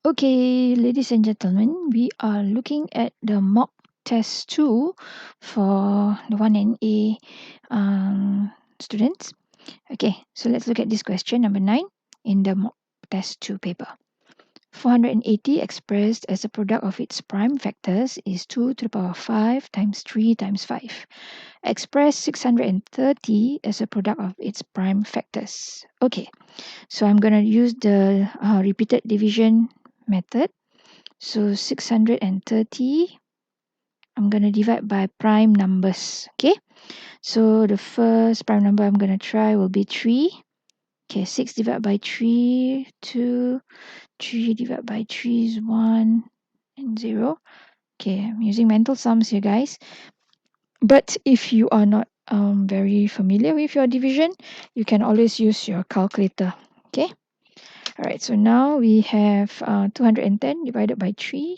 Okay, ladies and gentlemen, we are looking at the mock test 2 for the 1NA students. Okay, so let's look at this question, number 9, in the mock test 2 paper. 480 expressed as a product of its prime factors is 2 to the power of 5 times 3 times 5. Express 630 as a product of its prime factors. Okay, so I'm going to use the repeated division method. So 630, I'm going to divide by prime numbers. Okay, so the first prime number I'm going to try will be 3. Okay, 6 divided by 3, 2. 3 divided by 3 is 1 and 0. Okay, I'm using mental sums here, guys. But if you are not very familiar with your division, you can always use your calculator. Okay. All right, so now we have 210 divided by 3.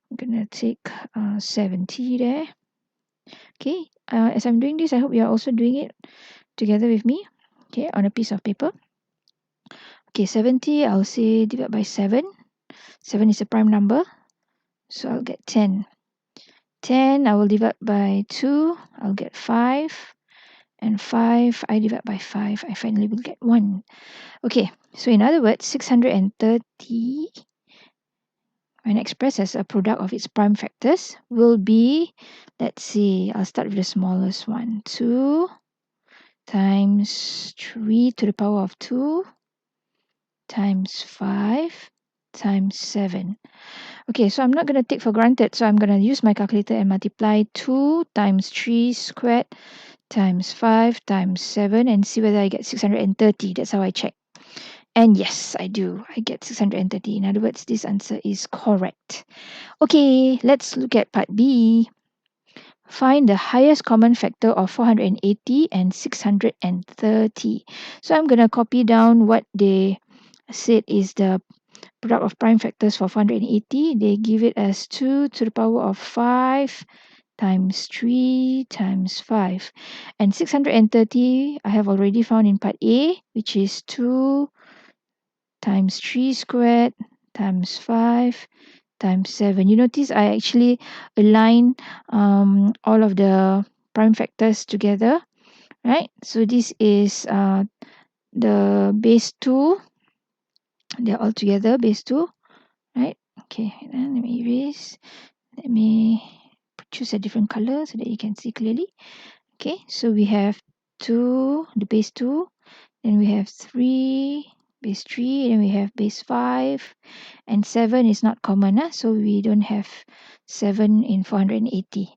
I'm going to take 70 there. Okay, as I'm doing this, I hope you are also doing it together with me, okay, on a piece of paper. Okay, 70, I'll say divide by 7. 7 is a prime number, so I'll get 10. 10, I will divide by 2, I'll get 5. And 5, I divide by 5, I finally will get 1. Okay, so in other words, 630, when expressed as a product of its prime factors, will be, let's see, I'll start with the smallest one. 2 times 3 to the power of 2 times 5 times 7. Okay, so I'm not going to take for granted. So I'm going to use my calculator and multiply 2 times 3 squared times 5 times 7 and see whether I get 630. That's how I check. And yes, I do. I get 630. In other words, this answer is correct. Okay, let's look at part B. Find the highest common factor of 480 and 630. So I'm going to copy down what they said is the product of prime factors for 480. They give it as 2 to the power of 5 times 3 times 5. And 630 I have already found in part A, which is 2 times 3 squared times 5 times 7. You notice I actually align all of the prime factors together, right? So this is the base 2. They're all together, base 2, right? Okay, then let me erase. Let me choose a different color so that you can see clearly. Okay, so we have 2, the base 2, then we have 3, base 3, then we have base 5, and 7 is not common, so we don't have 7 in 480.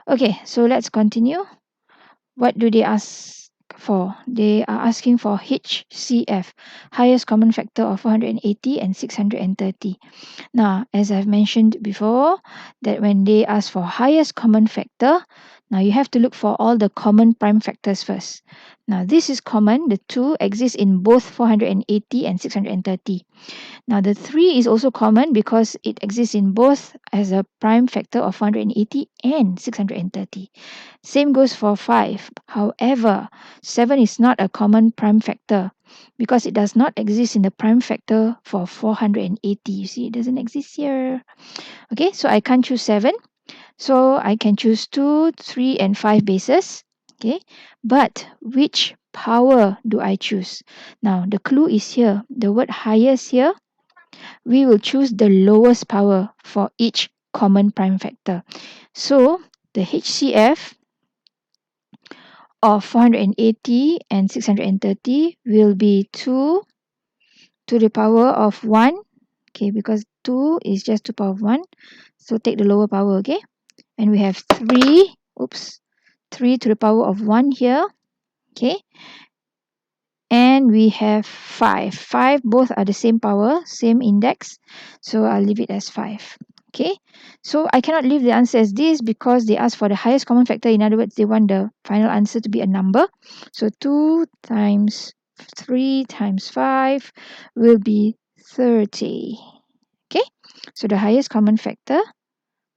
Okay, so let's continue. What do they ask for? They are asking for HCF, highest common factor of 480 and 630. Now, as I've mentioned before, that when they ask for highest common factor, now you have to look for all the common prime factors first. Now, this is common. The 2 exists in both 480 and 630. Now, the 3 is also common because it exists in both as a prime factor of 480 and 630. Same goes for 5. However, 7 is not a common prime factor because it does not exist in the prime factor for 480. You see, it doesn't exist here. Okay, so I can't choose 7. So I can choose 2, 3, and 5 bases. Okay, but which power do I choose? Now, the clue is here. The word highest here, we will choose the lowest power for each common prime factor. So the HCF of 480 and 630 will be 2 to the power of 1. Okay, because 2 is just 2 power of 1. So take the lower power, okay? And we have 3 to the power of 1 here. Okay. And we have 5. 5, both are the same power, same index. So I'll leave it as 5. Okay. So I cannot leave the answer as this because they ask for the highest common factor. In other words, they want the final answer to be a number. So 2 times 3 times 5 will be 30. Okay. So the highest common factor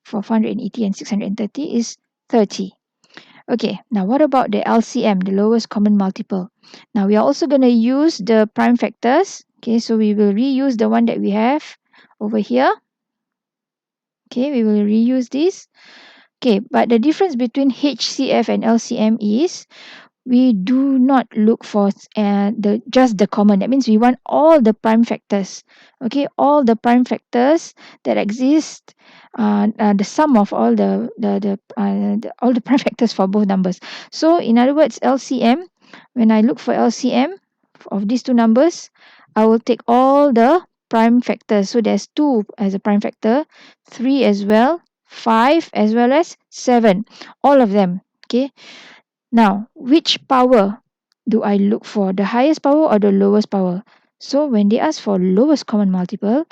for 480 and 630 is 30. Okay, now what about the LCM, the lowest common multiple? Now we are also going to use the prime factors. Okay, so we will reuse the one that we have over here. Okay, we will reuse this. Okay, but the difference between HCF and LCM is we do not look for just the common. That means we want all the prime factors. Okay, all the prime factors that exist, the sum of all all the prime factors for both numbers. So in other words, LCM, when I look for LCM of these two numbers, I will take all the prime factors. So there's 2 as a prime factor, 3 as well, 5 as well as 7, all of them. Okay, now, which power do I look for? The highest power or the lowest power? So when they ask for lowest common multiple,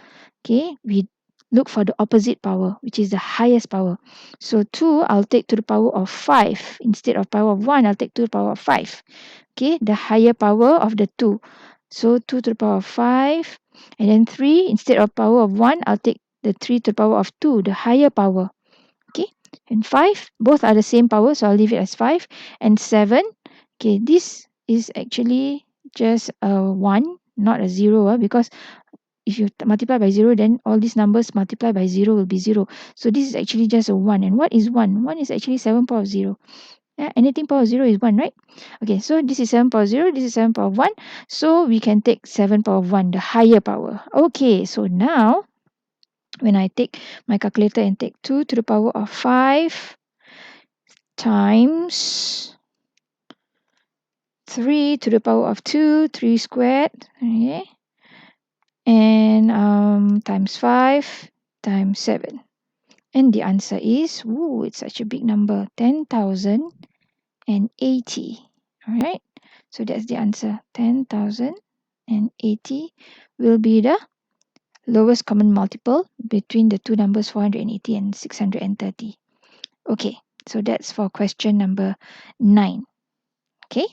okay, we look for the opposite power, which is the highest power. So 2, I'll take to the power of 5. Instead of power of 1, I'll take to the power of 5. Okay, the higher power of the 2. So 2 to the power of 5. And then 3, instead of power of 1, I'll take the 3 to the power of 2, the higher power. Okay, and 5, both are the same power, so I'll leave it as 5. And 7, okay, this is actually just a 1, not a 0, because if you multiply by 0, then all these numbers multiplied by 0 will be 0. So this is actually just a 1. And what is 1? 1 is actually 7 power of 0. Yeah, anything power of 0 is 1, right? Okay, so this is 7 power of 0, this is 7 power of 1. So we can take 7 power of 1, the higher power. Okay, so now when I take my calculator and take 2 to the power of 5 times 3 to the power of 2, 3 squared, okay, and times 5 times 7. And the answer is, ooh, it's such a big number, 10,080. Alright, so that's the answer. 10,080 will be the lowest common multiple between the two numbers 480 and 630. Okay, so that's for question number 9. Okay.